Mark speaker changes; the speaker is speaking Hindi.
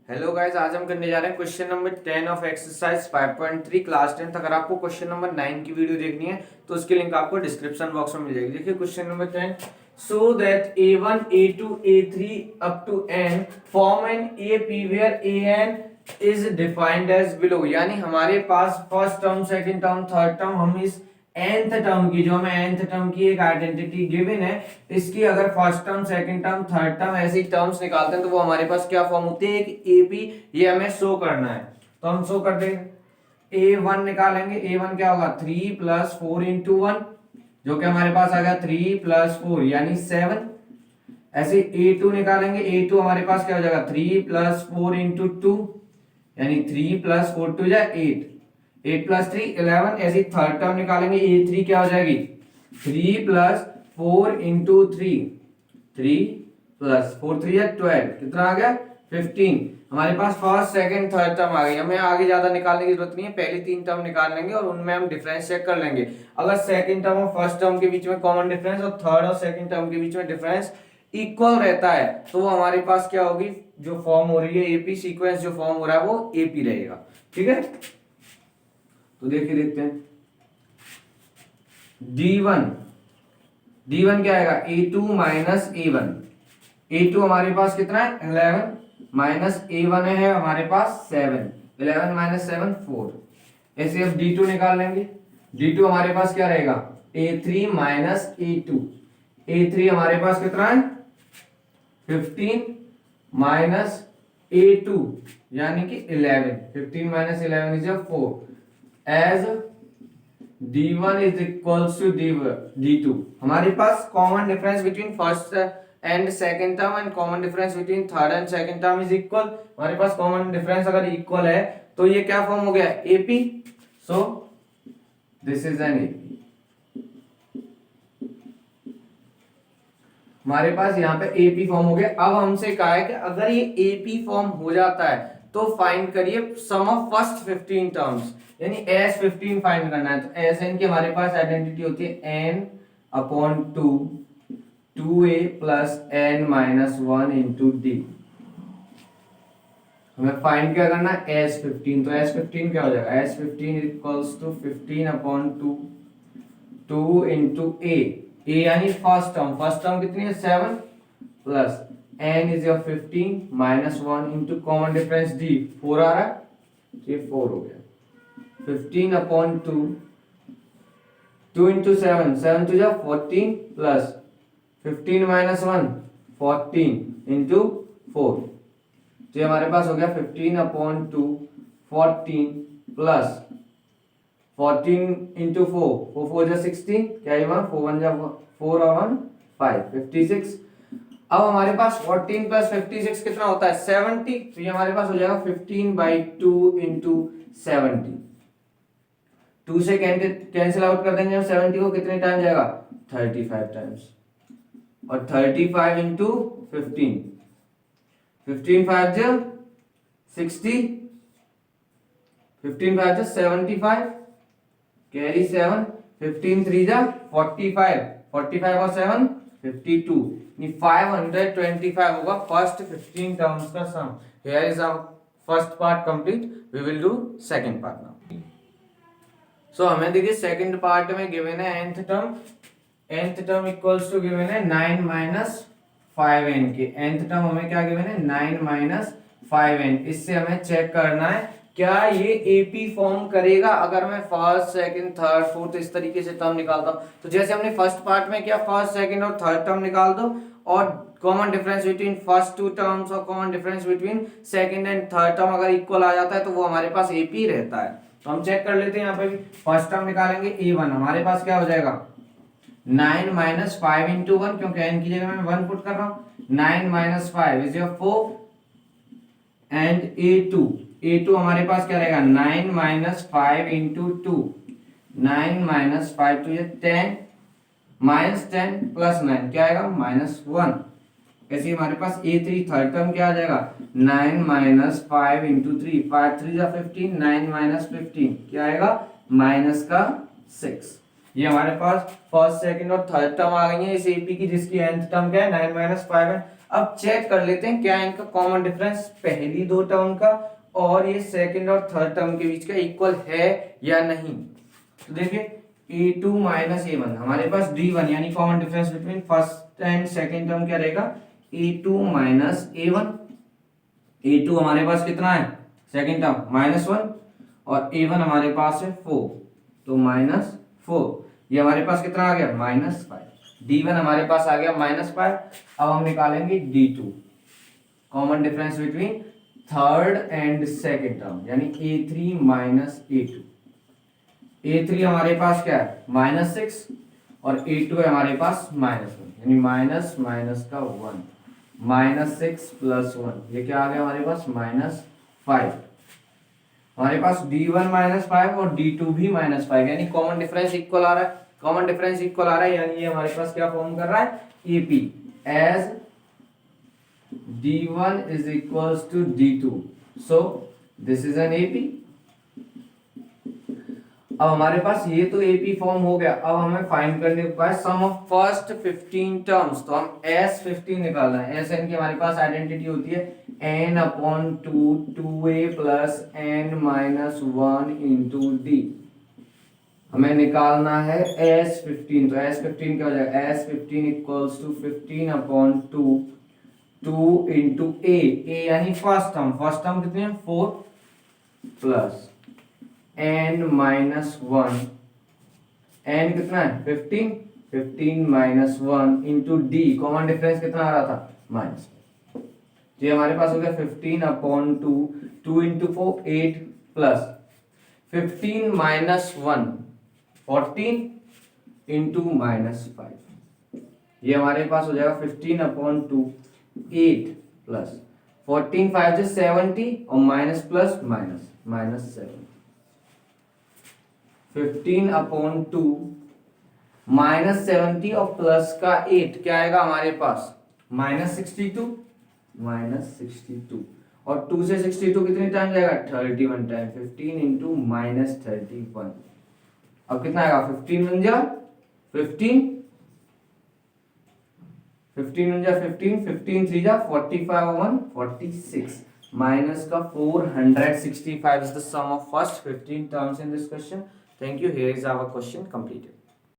Speaker 1: हेलो गाइस, आज हम करने जा रहे हैं question number 10 of exercise 5.3 class 10। अगर आपको क्वेश्चन नंबर 9 की वीडियो देखनी है तो उसकी लिंक आपको डिस्क्रिप्शन बॉक्स में मिल जाएगी। देखिए question number 10, so that a1 a2 a3 up to n form an AP where an is defined as below. यानी हमारे पास first term, second term, third term, हम इस nth टर्म की, जो हमें nth टर्म की एक आइडेंटिटी गिवन है, इसकी अगर first term, second term, third term ऐसी टर्म्स निकालते हैं तो वो हमारे पास क्या फॉर्म होती है, एक एपी, ये हमें शो करना है। तो हम शो कर देंगे। a1 निकालेंगे, a1 क्या होगा 3 प्लस 4 इंटू 1, जो कि हमारे पास आ गया 3 प्लस 4 यानी 7। ऐसे a2 निकालेंगे, a2 हमारे पास क्या हो जाएगा 3 प्लस 4 इंटू 2 यानी 3 प्लस 4 टू जा 8, 8 प्लस 3 11। ऐसे थर्ड टर्म निकालेंगे, a3 क्या हो जाएगी 3 प्लस 4 इंटू 3, 3 प्लस 4 3 या 12, कितना आ गया 15। हमारे पास फर्स्ट सेकंड थर्ड टर्म आ गई। हमें आगे ज्यादा निकालने की जरूरत नहीं है, पहली तीन टर्म निकाल लेंगे और उनमें हम डिफरेंस चेक कर लेंगे। अगर सेकंड टर्म और फर्स्ट टर्म के बीच में कॉमन डिफरेंस और थर्ड और सेकंड टर्म के बीच में डिफरेंस इक्वल रहता है तो वो हमारे पास क्या होगी, जो फॉर्म हो रही है एपी सीक्वेंस, जो फॉर्म हो रहा है वो एपी रहेगा। ठीक है, तो देखिए देखते हैं D1, D1 क्या आएगा A2 माइनस A1। A2 हमारे पास कितना है 11 माइनस A1 है हमारे पास 7, 11 माइनस 7 4। ऐसे अब D2 निकाल लेंगे। D2 हमारे पास क्या रहेगा A3 माइनस A2। A3 हमारे पास कितना है 15 माइनस A2 यानी कि 11, 15 minus 11 is 4, as D1 is equals to D2। हमारे पास common difference between first and second term and common difference between third and second term is equal. हमारे पास कॉमन डिफरेंस अगर इक्वल है तो ये क्या फॉर्म हो गया AP। So this is an AP। हमारे पास यहाँ पे AP फॉर्म हो गया। अब हमसे कहा है कि अगर ये AP फॉर्म हो जाता है तो फाइंड करिए सम ऑफ फर्स्ट 15 टर्म्स, यानी S15 फाइंड करना है। तो Sn की हमारे पास आइडेंटिटी होती है n upon 2 2a plus n minus 1 into D. हमें फाइंड क्या करना है S15। तो S15 क्या हो जाएगा S15 equals to 15 upon 2 2 into a यानी फर्स्ट टर्म, फर्स्ट टर्म कितनी है 7 plus n is your 15 minus 1 into common difference d 4 आ रहा है, ये 4 हो गया 15 अपॉन 2 2 इंटू 7 7 टू जा 14 प्लस 15 माइनस 1 14 इंटू 4, तो ये हमारे पास हो गया 15 अपॉन 2 14 प्लस 14 इंटू 4 4 4 जा 16, क्या ये 1 4 1 जा 4 और 1 5 56। अब हमारे पास 14 प्लस 56 कितना होता है 70, तो ये हमारे पास हो जाएगा 15/2 इंटू 70। 2 से कैंसिल आउट कर देंगे हम 70 को, कितने टाइम जाएगा 35 टाइम्स, और 35 इंटू 15, 15 5 जा 60, 15 5 जा 75, कैरी 7, 15 3 जा 45, 45 और 7 52, 525 होगा फर्स्ट 15 टर्म्स का sum. Here is our first part complete, we will do second part now. So हमें देखिए सेकंड पार्ट में गिवन है nth term equals to given है 9 माइनस 5n के। nth टर्म हमें क्या गिवन है 9 माइनस 5n। इससे हमें चेक करना है क्या ये AP फॉर्म करेगा अगर मैं फर्स्ट सेकंड थर्ड फोर्थ इस तरीके से टर्म निकालता हूं। तो जैसे हमने फर्स्ट पार्ट में किया, फर्स्ट सेकंड और थर्ड टर्म निकाल दो और common difference between first two terms और common difference between second and third term अगर इक्वल आ जाता है तो वो हमारे पास AP रहता है। तो हम चेक कर लेते हैं, यहाँ पे भी फर्स्ट टर्म निकालेंगे A1, हमारे पास क्या हो जाएगा 9 माइनस 5 इंटू 1, क्योंकि n की जगह मैं 1 पुट कर रहा हूं, 9 minus 5 is your 4 and A2 हमारे पास क्या रहेगा 9 minus 5 into 2, 9 minus 5 two 10 minus 10 plus 9 क्या आएगा -1। ऐसे हमारे पास A3 थर्ड टर्म क्या आ जाएगा 9 माइनस 5 इंटू 3, 5 3 जा 15, 9 माइनस 15 क्या आएगा माइनस का 6। ये हमारे पास फर्स्ट सेकंड और थर्ड टर्म आ गई है इस AP की, जिसकी nth टर्म क्या है 9 माइनस 5 है। अब चेक कर लेते हैं क्या इनका कॉमन डिफरेंस पहली दो टर्म का और ये सेकंड और थर्ड टर्म के बीच का इक्वल है या नहीं। तो देखिए a2 माइनस a1 हमारे पास d1 यानी common difference between first and second term क्या रहेगा a2 माइनस a1। a2 हमारे पास कितना है सेकंड टर्म -1 और a1 हमारे पास है 4 तो -4 ये हमारे पास कितना आ गया -5। d1 हमारे पास आ गया -5। अब हम निकालेंगे d2 common difference between third and second term यानी a3 माइनस a2। a3 हमारे पास क्या है -6 और a2 है हमारे पास -1 यानी माइनस माइनस का 1 -6 + 1 ये क्या आ गया हमारे पास -5। हमारे पास d1 -5 और d2 भी -5 यानी कॉमन डिफरेंस इक्वल आ रहा है। कॉमन डिफरेंस इक्वल आ रहा है यानी ये हमारे पास क्या फॉर्म कर रहा है AP as d1 is equals to d2 so this is an AP। अब हमारे पास ये तो AP फॉर्म हो गया। अब हमें फाइंड करने को है सम ऑफ फर्स्ट 15 टर्म्स। तो हम S15 निकालना है। Sn की हमारे पास आइडेंटिटी होती है n/2 2a + n-1 * d। हमें निकालना है S15 तो S15 क्या हो जाएगा S15 = 15/2 2 * a यानी फर्स्ट टर्म कितनी है 4 प्लस n-1 n कितना है 15 15 - 1 * d कॉमन डिफरेंस कितना आ रहा था माइनस। तो ये हमारे पास हो गया 15/2 2 * 4 8 प्लस 15 - 1 14 * -5 ये हमारे पास हो जाएगा 15/2 8 प्लस 14 5 से 70 और माइनस प्लस माइनस 7 15/2 -70 और प्लस का 8 क्या आएगा हमारे पास -62 और 2 से 62 कितनी टाइम जाएगा 31 टाइम 15 × -31। अब कितना आएगा 15 × 15 15 × 15 15 3 जा 45 और 1 46 minus का 465 is the sum of first 15 terms in this question. Thank you. Here is our question completed.